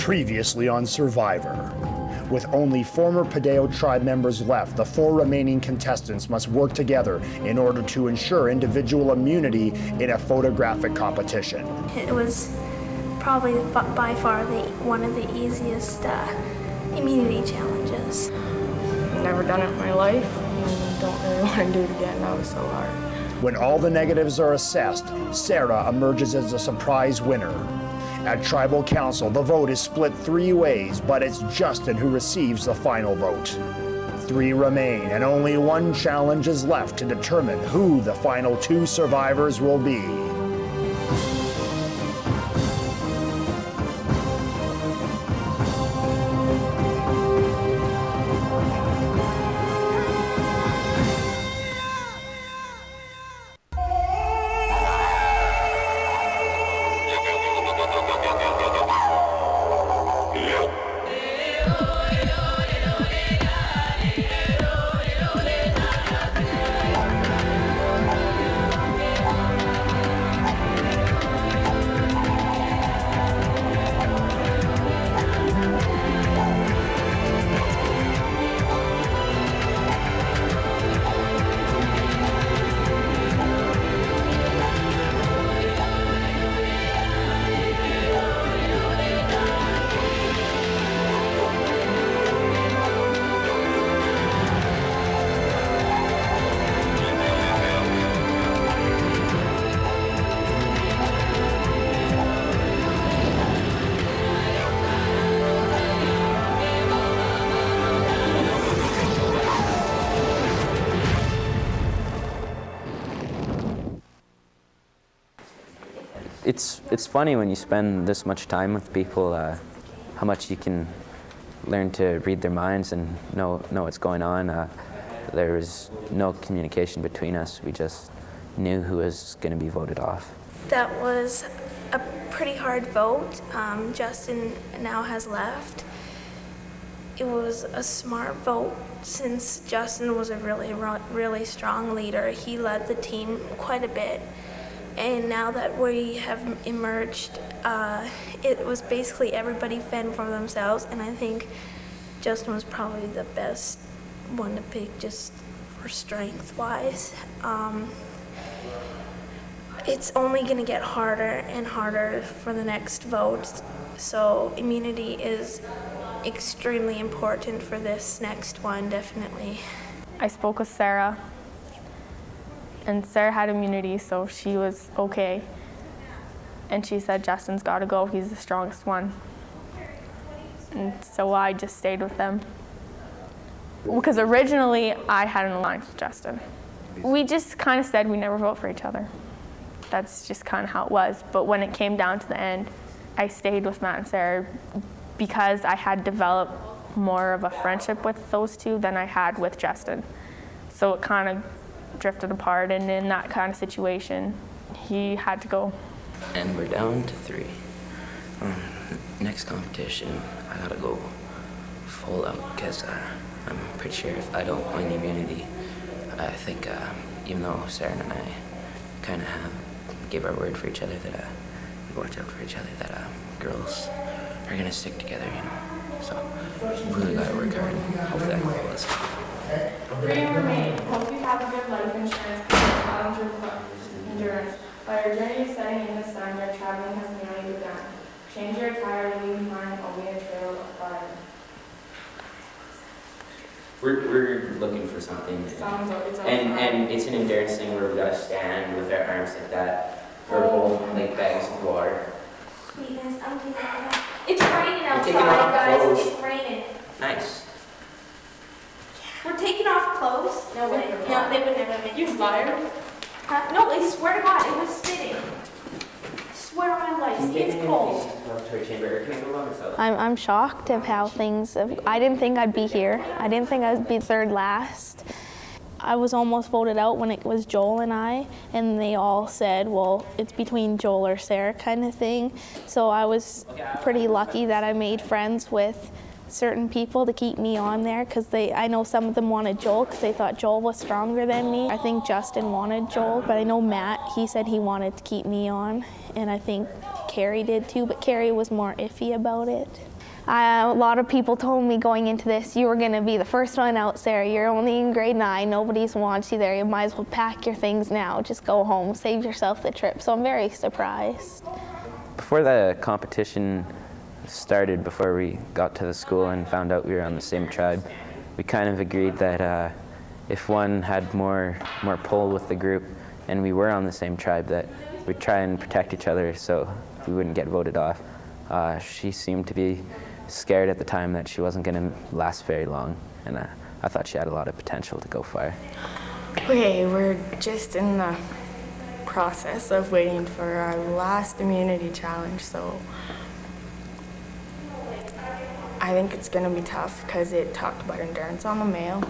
Previously on Survivor. With only former Padeo tribe members left, the 4 remaining contestants must work together in order to ensure individual immunity in a photographic competition. It was probably by far one of the easiest immunity challenges. I've never done it in my life, and don't really want to do it again. That was so hard. When all the negatives are assessed, Sarah emerges as a surprise winner. At Tribal Council, the vote is split 3 ways, but it's Justin who receives the final vote. 3 remain, and only 1 challenge is left to determine who the final 2 survivors will be. It's funny when you spend this much time with people, how much you can learn to read their minds and know what's going on. There was no communication between us. We just knew who was going to be voted off. That was a pretty hard vote. Justin now has left. It was a smart vote since Justin was a really strong leader. He led the team quite a bit. And now that we have emerged, it was basically everybody fend for themselves, and I think Justin was probably the best one to pick just for strength-wise. It's only going to get harder and harder for the next votes, so immunity is extremely important for this next one, definitely. I spoke with Sarah, and Sarah had immunity, so she was okay. And she said, Justin's got to go, he's the strongest one. And so I just stayed with them. Because originally, I had an alliance with Justin. We just kind of said we never vote for each other. That's just kind of how it was. But when it came down to the end, I stayed with Matt and Sarah because I had developed more of a friendship with those 2 than I had with Justin. So it kind of drifted apart, and in that kind of situation, he had to go. And we're down to 3. Next competition, I gotta go full out because I'm pretty sure if I don't win immunity, I think even though Sarah and I kind of gave our word for each other that we worked out for each other that girls are gonna stick together, you know. So we really gotta work hard and hopefully that goal is. 3 remain. Hope you have a good life insurance challenge with endurance. By your journey of setting in the sun, your traveling has nearly begun. Change your attire, leave behind only a trail of fire. We're looking for something. And it's an endurance thing where we gotta stand with our arms like that, or hold like bags of water. Sweetness, it's raining outside, guys. Clothes. It's raining. Nice. We're taking off clothes. No, they would never make You liar. Huh? No, I swear to God, it was spitting. Swear on my life, see, it's cold. I'm shocked of how things have, I didn't think I'd be here. I didn't think I'd be 3rd last. I was almost voted out when it was Joel and I, and they all said, well, it's between Joel or Sarah kind of thing. So I was pretty lucky that I made friends with certain people to keep me on there, because I know some of them wanted Joel because they thought Joel was stronger than me. I think Justin wanted Joel, but I know Matt, he said he wanted to keep me on, and I think Carrie did too, but Carrie was more iffy about it. A lot of people told me going into this, you were going to be the first one out, Sarah. You're only in grade 9. Nobody's wants you there. You might as well pack your things now. Just go home. Save yourself the trip. So I'm very surprised. Before the competition started, before we got to the school and found out we were on the same tribe, we kind of agreed that if one had more pull with the group and we were on the same tribe, that we'd try and protect each other so we wouldn't get voted off. She seemed to be scared at the time that she wasn't going to last very long, and I thought she had a lot of potential to go far. Okay, we're just in the process of waiting for our last immunity challenge, so I think it's going to be tough because it talked about endurance on the male,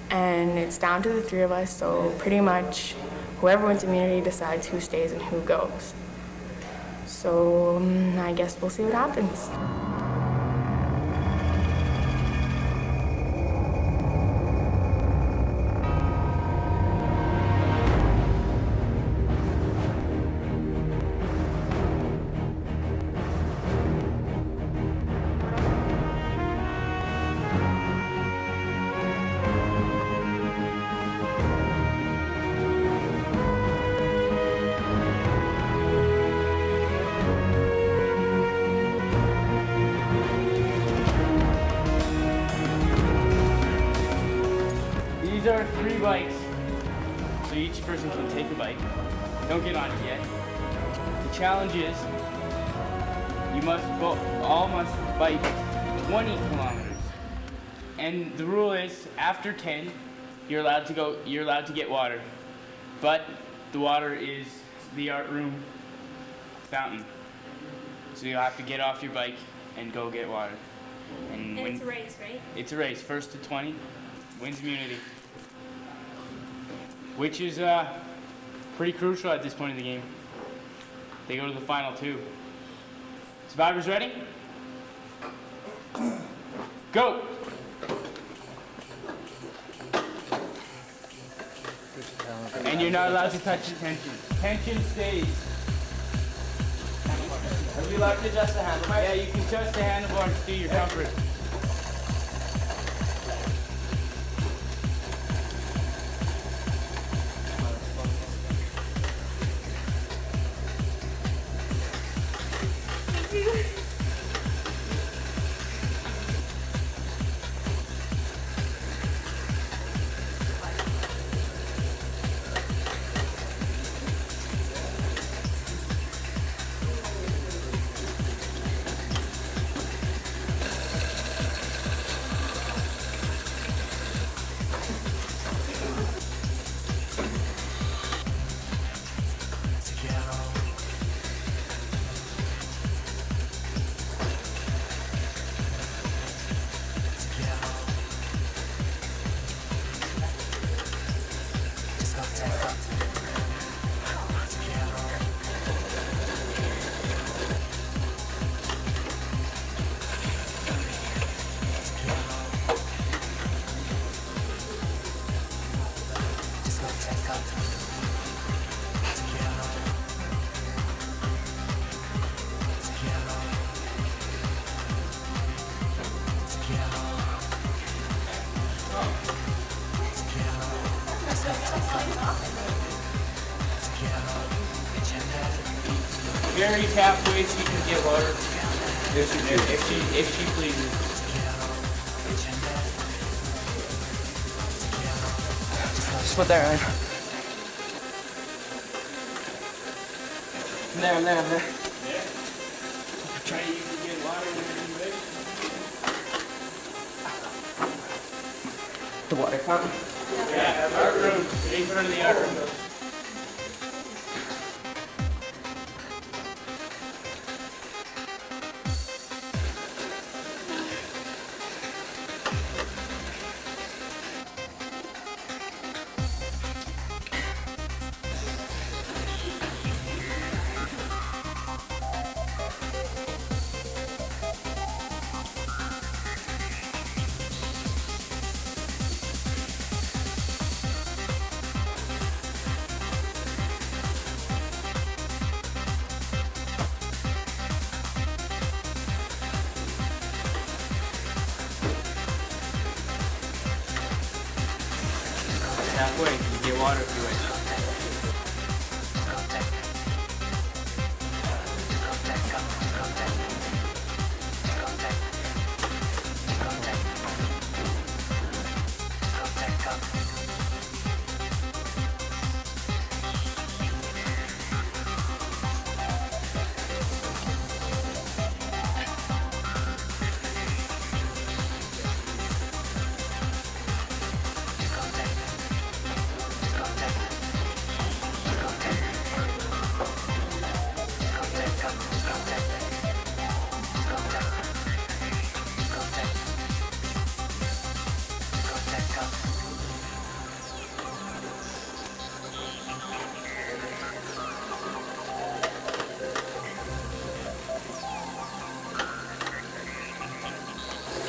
and it's down to the 3 of us, so pretty much whoever wins immunity decides who stays and who goes. So I guess we'll see what happens. These are 3 bikes, so each person can take a bike. Don't get on it yet. The challenge is all must bike 20 kilometers. And the rule is after 10, you're allowed to get water. But the water is the art room fountain. So you'll have to get off your bike and go get water. And it's a race, right? It's a race. First to 20 wins immunity, which is pretty crucial at this point in the game. They go to the final 2. Survivors ready? Go! And you're not allowed to touch the tension. Tension stays. Are we allowed to adjust the handlebar? Yeah, you can adjust the handlebars to your comfort. Gary's halfway so you can get water. If she pleases. Just put that right. I'm there. Yeah. Try to get water when you're ready. The water fountain? Yeah, art room. In front of the art room. halfway. You get water if you wait.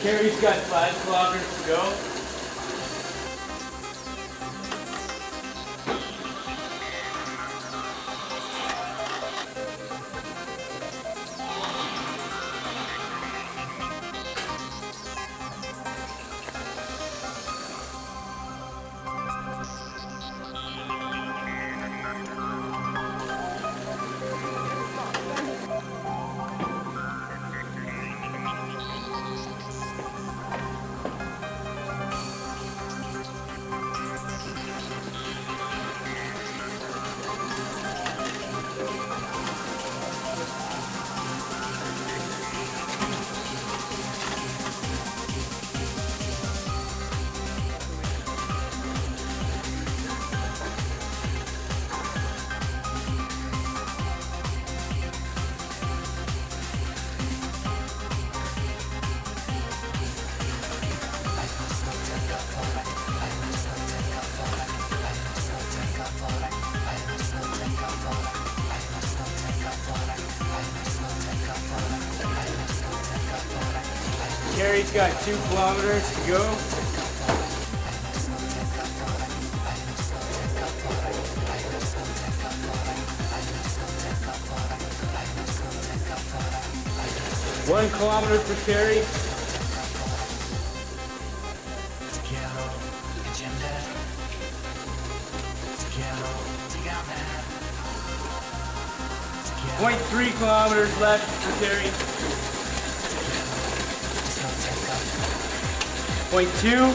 Carrie's got 5 kilometers to go. Carrie's got 2 kilometers to go. One kilometer for Carrie. Point 3 kilometers left for Carrie. Point 2.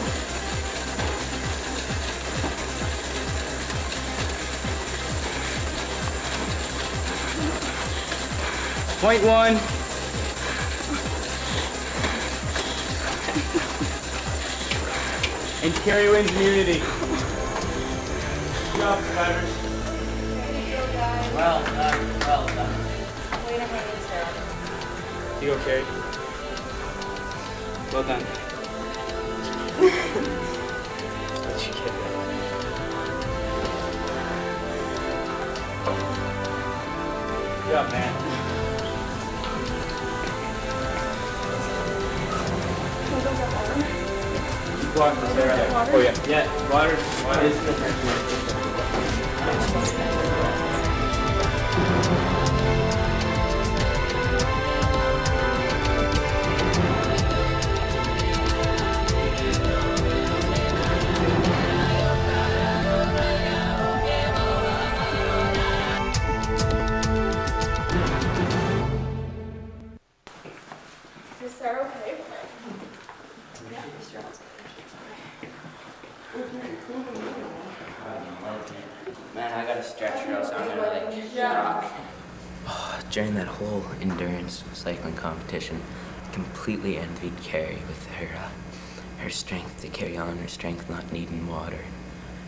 Point 1. And Carrie wins immunity. Good job, survivors. Well done, well done. Wait a minute, Sarah. You go, Carrie. Well done. Let you get that. Good job, man. Water, Sarah. Oh yeah. Yeah, water is Is Sarah okay? Man, I got a stretcher else I'm gonna rock. During that whole endurance cycling competition, completely envied Carrie with her strength to carry on, her strength not needing water.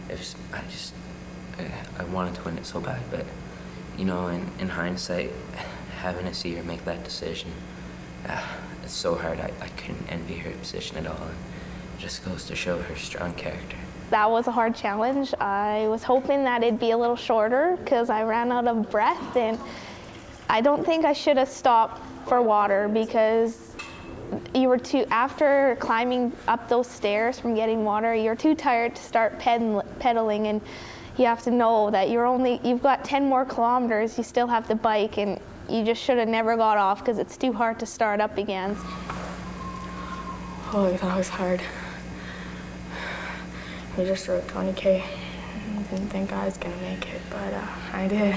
I wanted to win it so bad, but you know, in hindsight, having to see her make that decision, it's so hard. I couldn't envy her position at all, and it just goes to show her strong character. That was a hard challenge. I was hoping that it'd be a little shorter because I ran out of breath, and I don't think I should have stopped for water because after climbing up those stairs from getting water, you're too tired to start pedaling, and you have to know that you've got 10 more kilometers, you still have the bike, and you just should have never got off because it's too hard to start up again. Oh, that was hard. We just wrote 20K. Didn't think I was gonna make it, but I did.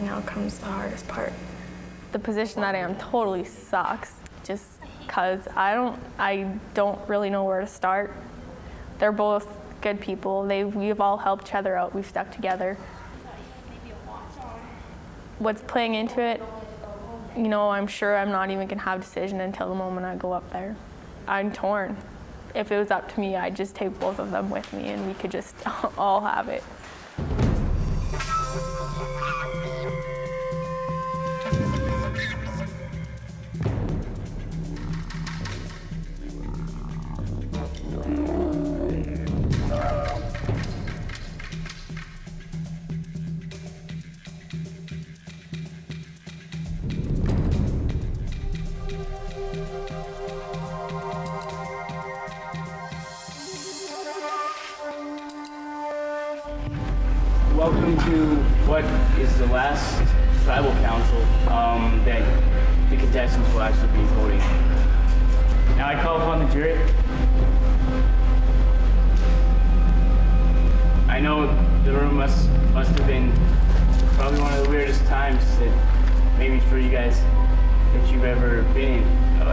Now comes the hardest part. The position that I am totally sucks, just because I don't really know where to start. They're both good people. We've all helped each other out. We've stuck together. What's playing into it, you know, I'm sure I'm not even gonna have a decision until the moment I go up there. I'm torn. If it was up to me, I'd just take both of them with me and we could just all have it. Welcome to what is the last tribal council that the contestants will actually be voting. Now I call upon the jury. I know the room must have been probably one of the weirdest times that maybe for you guys that you've ever been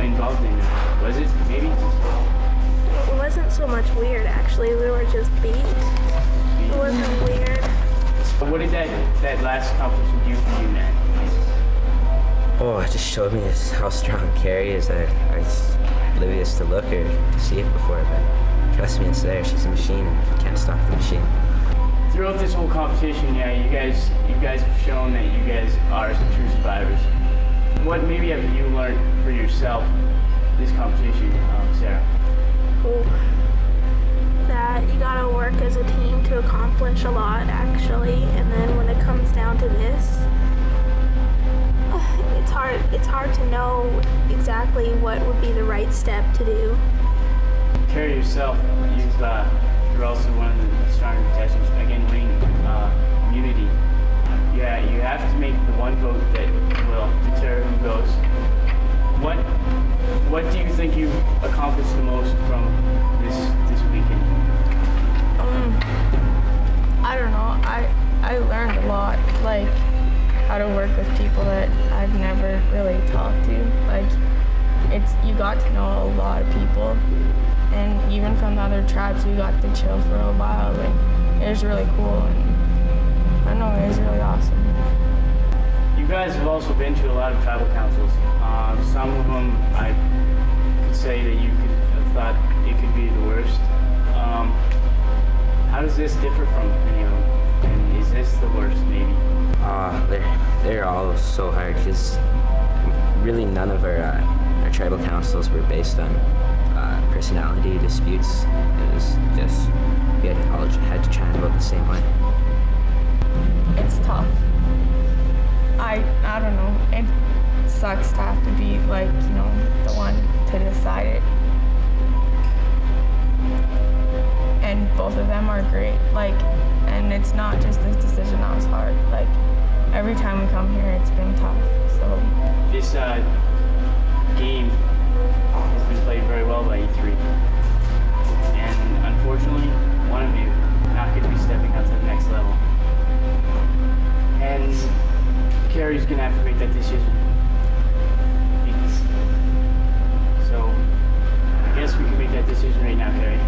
involved in. Was it? Maybe? It wasn't so much weird, actually. We were just beat. It wasn't weird. What did that last competition do for you, man? Oh, it just showed me how strong Carrie is. I was oblivious to look or to see it before, but trust me, it's there. She's a machine and can't stop the machine. Throughout this whole competition, yeah, you guys have shown that you guys are true survivors. What maybe have you learned for yourself this competition, Sarah? Cool. That you gotta work as a team to accomplish a lot, actually, and then when it comes down to this, it's hard to know exactly what would be the right step to do. Carrie, yourself, you're also one of the stronger contestants, again winning immunity. Yeah, you have to make the one vote that will deter who goes. What do you think you accomplished the most from this weekend? I don't know. I learned a lot, like how to work with people that I've never really talked to. Like you got to know a lot of people, and even from the other tribes, we got to chill for a while. And it was really cool, and I don't know, it was really awesome. You guys have also been to a lot of tribal councils. Some of them I could say that you could have thought it could be the worst. How does this differ from any of them? And is this the worst, maybe? They're all so hard because really none of our tribal councils were based on personality disputes. It was just we all had to try and vote the same way. It's tough. I don't know. It sucks to have to be like, you know, the one to decide it. And both of them are great. Like, and it's not just this decision that was hard. Like, every time we come here, it's been tough. So This game has been played very well by you three. And unfortunately, one of you not going to be stepping up to the next level. And Carrie's going to have to make that decision. So I guess we can make that decision right now, Carrie.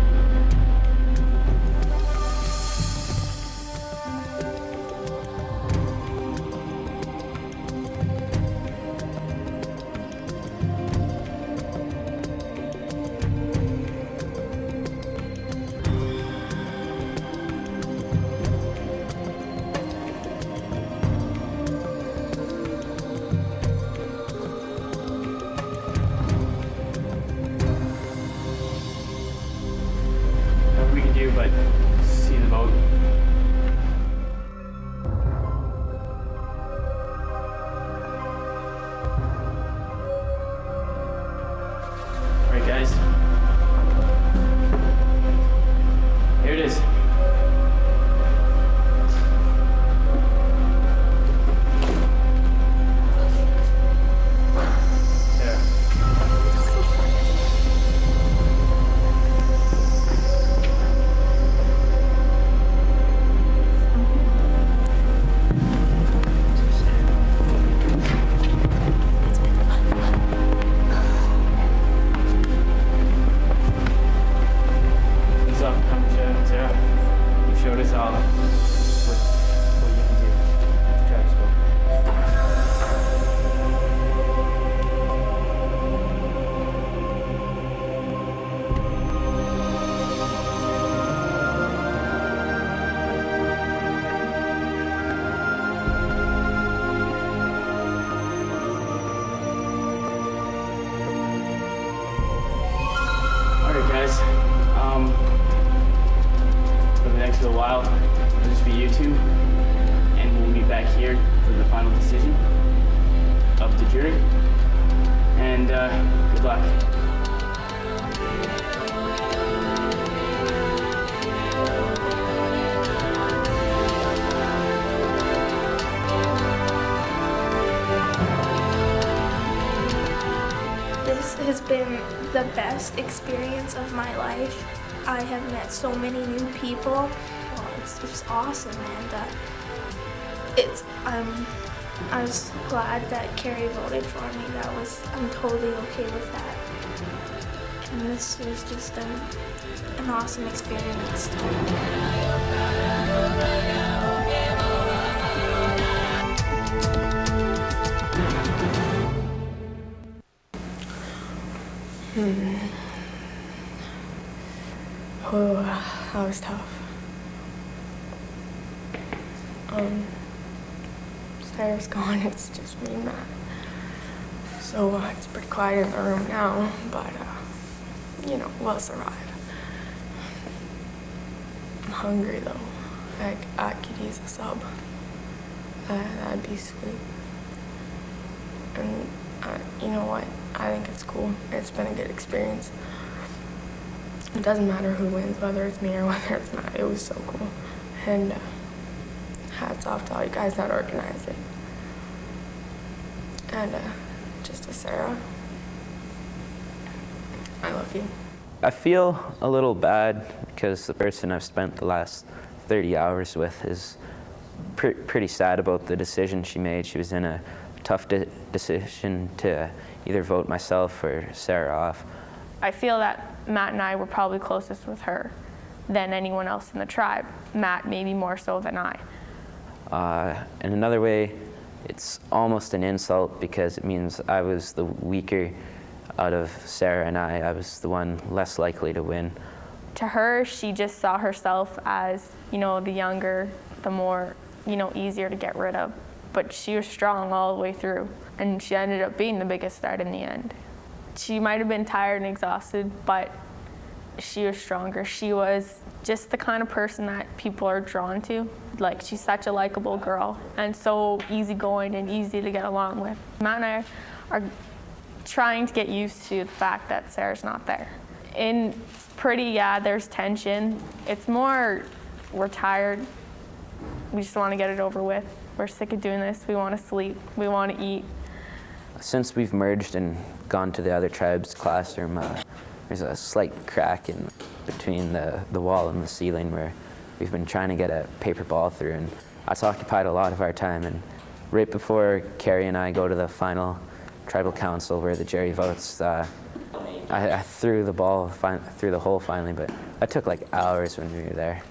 jury. And good luck. This has been the best experience of my life. I have met so many new people. Well, it's awesome, and I was glad that Carrie voted for me. I'm totally okay with that. And this was just an awesome experience. Oh, that was tough. Sarah's gone, it's just me and Matt. So it's pretty quiet in the room now, but you know, we'll survive. I'm hungry though. I could use a sub. That'd be sweet. And you know what? I think it's cool. It's been a good experience. It doesn't matter who wins, whether it's me or whether it's Matt. It was so cool. And hats off to all you guys that organized it. And just to Sarah, I love you. I feel a little bad because the person I've spent the last 30 hours with is pretty sad about the decision she made. She was in a tough decision to either vote myself or Sarah off. I feel that Matt and I were probably closest with her than anyone else in the tribe. Matt maybe more so than I. In another way, it's almost an insult because it means I was the weaker out of Sarah and I was the one less likely to win. To her, she just saw herself as, you know, the younger, the more, you know, easier to get rid of. But she was strong all the way through, and she ended up being the biggest threat in the end. She might have been tired and exhausted, but she was stronger. She was just the kind of person that people are drawn to. Like, she's such a likable girl and so easygoing and easy to get along with. Matt and I are trying to get used to the fact that Sarah's not there. In there's tension. It's more, we're tired. We just want to get it over with. We're sick of doing this. We want to sleep. We want to eat. Since we've merged and gone to the other tribe's classroom, there's a slight crack in between the wall and the ceiling where we've been trying to get a paper ball through, and that's occupied a lot of our time. And right before Carrie and I go to the final tribal council where the jury votes, I threw the ball through the hole finally, but that took like hours when we were there.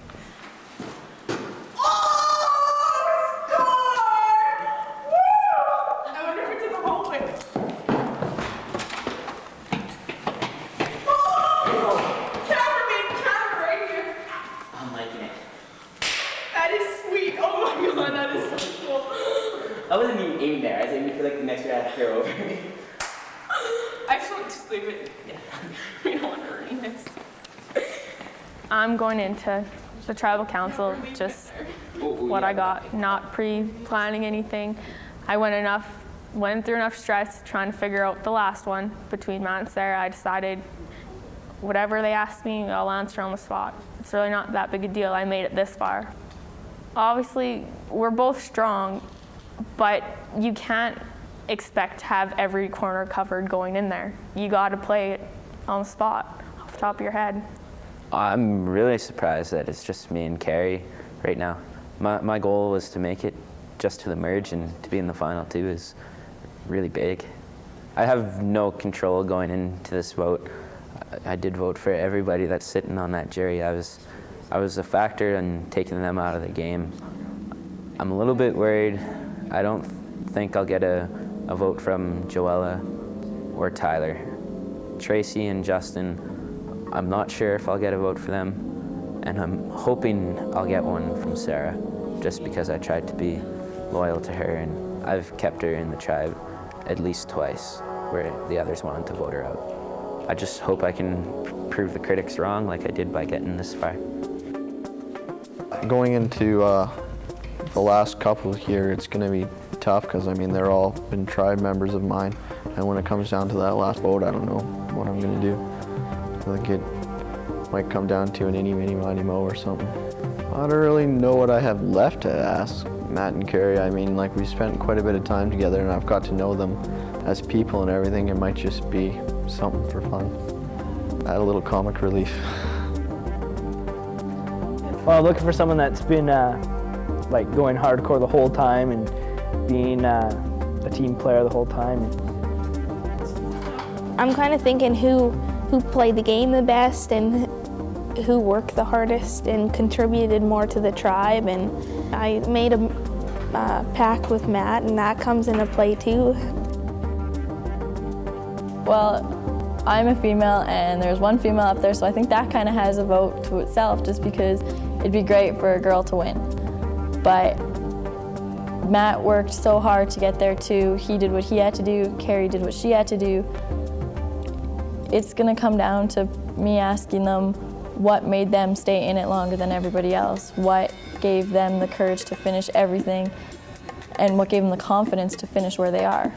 I wasn't even aiming there. I was aiming for like the next guy to throw over. I just want to just leave it. Yeah. We don't want to ruin this. I'm going into the tribal council just what I got, not pre-planning anything. I went through enough stress trying to figure out the last one between Matt and Sarah. I decided whatever they asked me, I'll answer on the spot. It's really not that big a deal. I made it this far. Obviously, we're both strong, but you can't expect to have every corner covered going in there. You got to play it on the spot, off the top of your head. I'm really surprised that it's just me and Carrie right now. My goal was to make it just to the merge, and to be in the final two is really big. I have no control going into this vote. I did vote for everybody that's sitting on that jury. I was a factor in taking them out of the game. I'm a little bit worried. I don't think I'll get a vote from Joella or Tyler. Tracy and Justin, I'm not sure if I'll get a vote for them, and I'm hoping I'll get one from Sarah, just because I tried to be loyal to her, and I've kept her in the tribe at least twice, where the others wanted to vote her out. I just hope I can prove the critics wrong like I did by getting this far. Going into the last couple here, it's going to be tough because, I mean, they're all been tribe members of mine. And when it comes down to that last vote, I don't know what I'm going to do. I think it might come down to an eeny, meeny, miny, moe or something. I don't really know what I have left to ask Matt and Carrie. I mean, like, we spent quite a bit of time together and I've got to know them as people and everything. It might just be something for fun. Add a little comic relief. Well, looking for someone that's been like going hardcore the whole time and being a team player the whole time. I'm kind of thinking who played the game the best and who worked the hardest and contributed more to the tribe. And I made a pact with Matt, and that comes into play too. Well, I'm a female and there's one female up there, so I think that kind of has a vote to itself just because it'd be great for a girl to win. But Matt worked so hard to get there too. He did what he had to do, Carrie did what she had to do. It's gonna come down to me asking them what made them stay in it longer than everybody else, what gave them the courage to finish everything, and what gave them the confidence to finish where they are.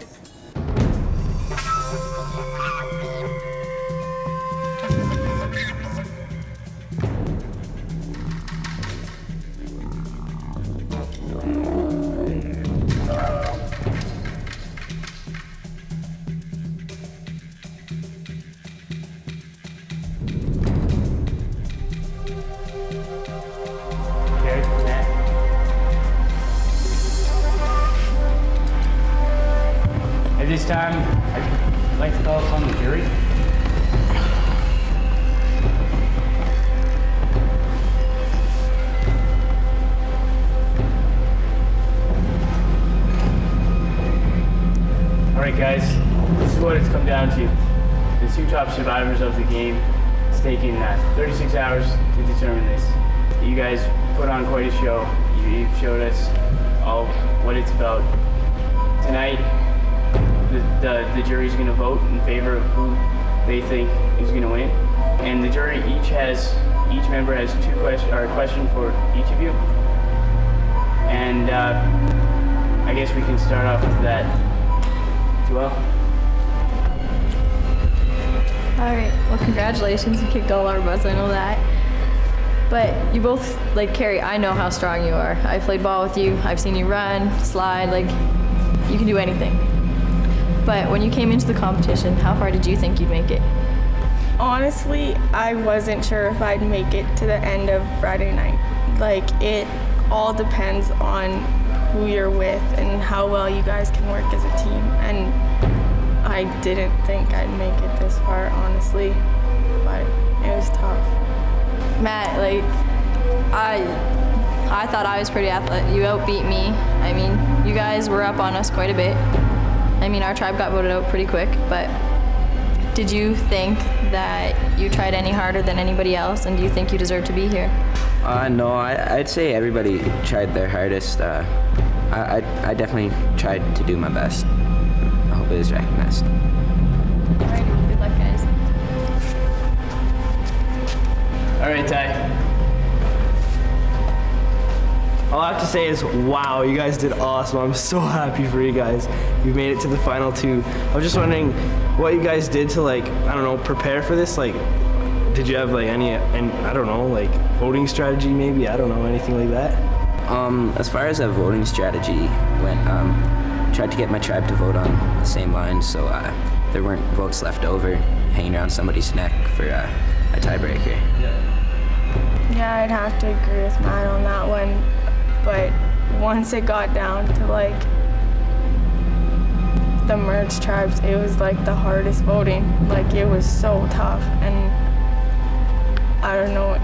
At this time, I'd like to call upon the jury. All right, guys, this is what it's come down to. The two top survivors of the game. It's taken 36 hours to determine this. You guys put on quite a show. You've showed us all what it's about. Tonight, the jury's going to vote in favor of who they think is going to win. And the jury each member has a question for each of you. And I guess we can start off with that. Joelle? All right, well, congratulations, you kicked all our butts, I know that. But you both, like Carrie, I know how strong you are. I played ball with you, I've seen you run, slide, like, you can do anything. But when you came into the competition, how far did you think you'd make it? Honestly, I wasn't sure if I'd make it to the end of Friday night. Like, it all depends on who you're with and how well you guys can work as a team. And I didn't think I'd make it this far, honestly, but it was tough. Matt, like, I thought I was pretty athletic. You outbeat me. I mean, you guys were up on us quite a bit. I mean, our tribe got voted out pretty quick, but did you think that you tried any harder than anybody else, and do you think you deserve to be here? No, I'd say everybody tried their hardest. I definitely tried to do my best. I hope it is recognized. All right, good luck, guys. All right, Ty. All I have to say is, wow, you guys did awesome. I'm so happy for you guys. You made it to the final two. I was just wondering what you guys did to, like, I don't know, prepare for this. Like, did you have like any, and I don't know, like voting strategy maybe? I don't know, anything like that? As far as a voting strategy went, tried to get my tribe to vote on the same lines so there weren't votes left over hanging around somebody's neck for a tiebreaker. Yeah, I'd have to agree with Matt on that one. But once it got down to like the merged tribes, it was like the hardest voting. Like, it was so tough, and I don't know,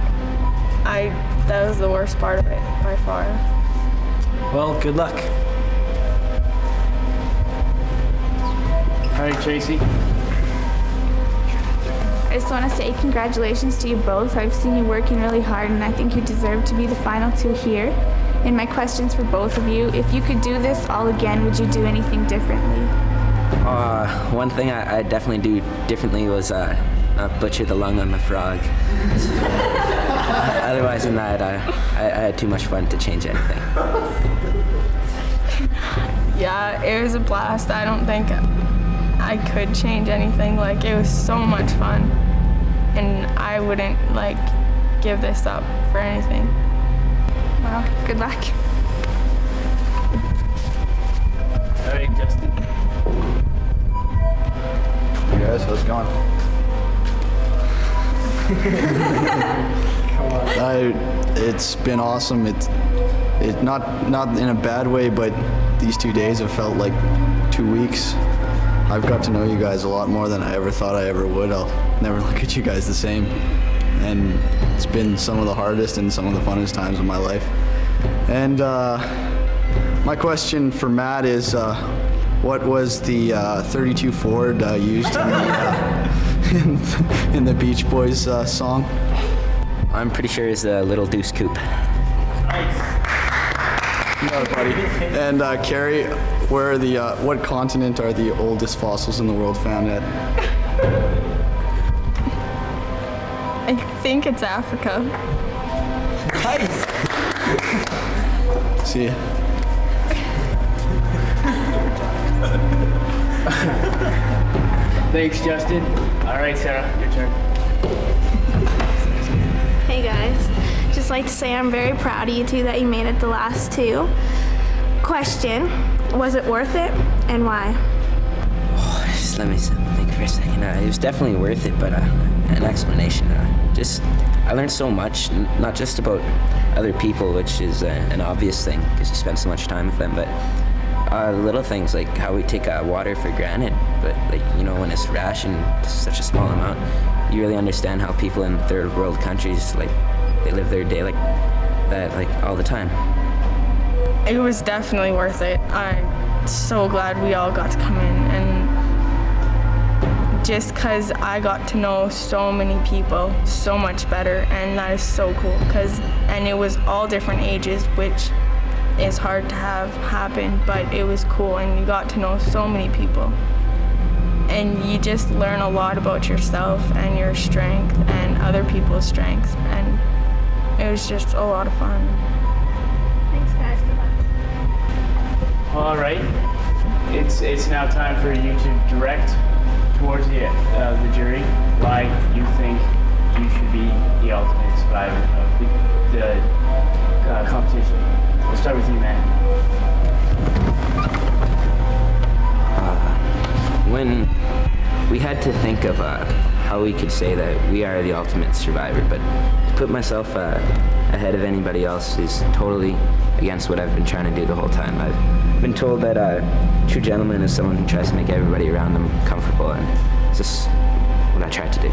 that was the worst part of it by far. Well, good luck. All right, Tracy. I just want to say congratulations to you both. I've seen you working really hard, and I think you deserve to be the final two here. And my questions for both of you, if you could do this all again, would you do anything differently? One thing I definitely do differently was not butcher the lung on the frog. Otherwise than that, I had too much fun to change anything. Yeah, it was a blast. I don't think I could change anything. Like, it was so much fun, and I wouldn't like give this up for anything. Well, good luck. All right, Justin. Hey guys, how's it going? It's been awesome. It's not in a bad way, but these 2 days have felt like 2 weeks. I've got to know you guys a lot more than I ever thought I ever would. I'll never look at you guys the same. And it's been some of the hardest and some of the funnest times of my life. And my question for Matt is, what was the 32 Ford used in the Beach Boys song? I'm pretty sure it's a Little Deuce Coupe. You got it, buddy. And Carrie, where are what continent are the oldest fossils in the world found at? I think it's Africa. Nice. See ya. Thanks, Justin. All right, Sarah, your turn. Hey guys, just like to say I'm very proud of you two that you made it the last two. Question, was it worth it and why? Oh, just let me think for a second. It was definitely worth it, but an explanation. I learned so much, not just about other people, which is an obvious thing because you spend so much time with them, but little things like how we take water for granted, but when it's rationed to such a small amount, you really understand how people in third world countries they live their day like that all the time. It was definitely worth it. I'm so glad we all got to come in, and just because I got to know so many people so much better, and that is so cool, and it was all different ages, which is hard to have happen, but it was cool, and you got to know so many people. And you just learn a lot about yourself and your strength and other people's strengths, and it was just a lot of fun. Thanks guys, good luck. All right, it's now time for you to direct towards the jury why you think you should be the ultimate survivor of the competition. We'll start with you, Matt. When we had to think of how we could say that we are the ultimate survivor, but to put myself ahead of anybody else is totally against what I've been trying to do the whole time. I've been told that a true gentleman is someone who tries to make everybody around them comfortable, and it's just what I tried to do.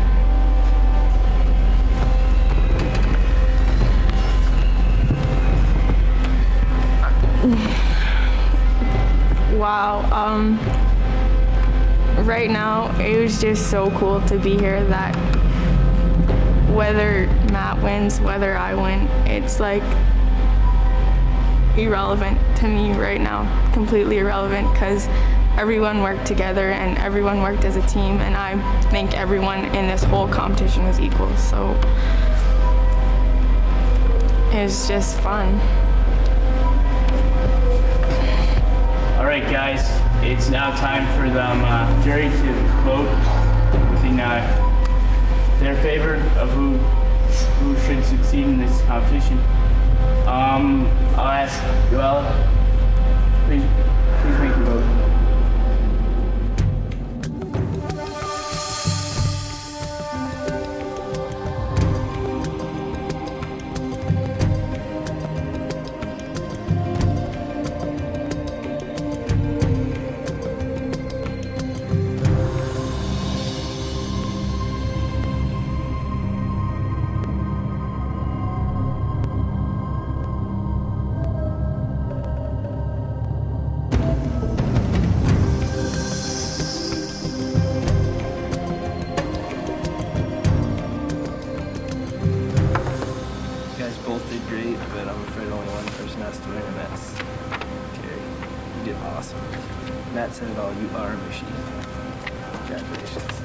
Wow. Right now, it was just so cool to be here that whether Matt wins, whether I win, it's like irrelevant to me right now, completely irrelevant, because everyone worked together and everyone worked as a team, and I think everyone in this whole competition was equal, so it was just fun. All right, guys, it's now time for the jury to vote within their favor of who should succeed in this competition. I'll ask Joella, please make your vote. but I'm afraid only one person has to win, and that's Terry. You did awesome. Matt said it all. You are a machine. Congratulations.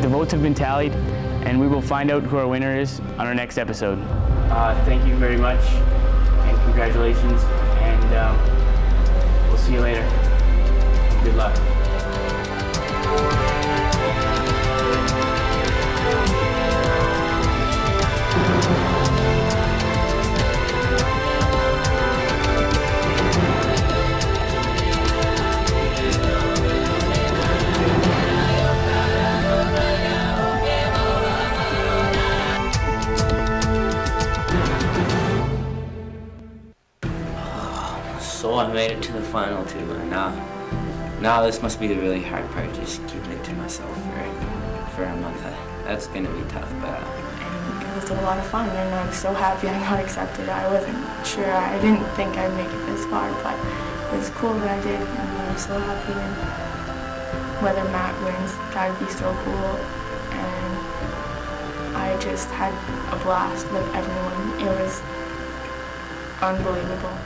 The votes have been tallied, and we will find out who our winner is on our next episode. Thank you very much, and congratulations, and we'll see you later. Good luck. So I made it to the final two, and now this must be the really hard part, just keeping it to myself for a month. That's gonna be tough, but It was a lot of fun, and I'm so happy I got accepted. I wasn't sure, I didn't think I'd make it this far, but it was cool that I did, and I'm so happy. And whether Matt wins, that would be so cool. And I just had a blast with everyone. It was unbelievable.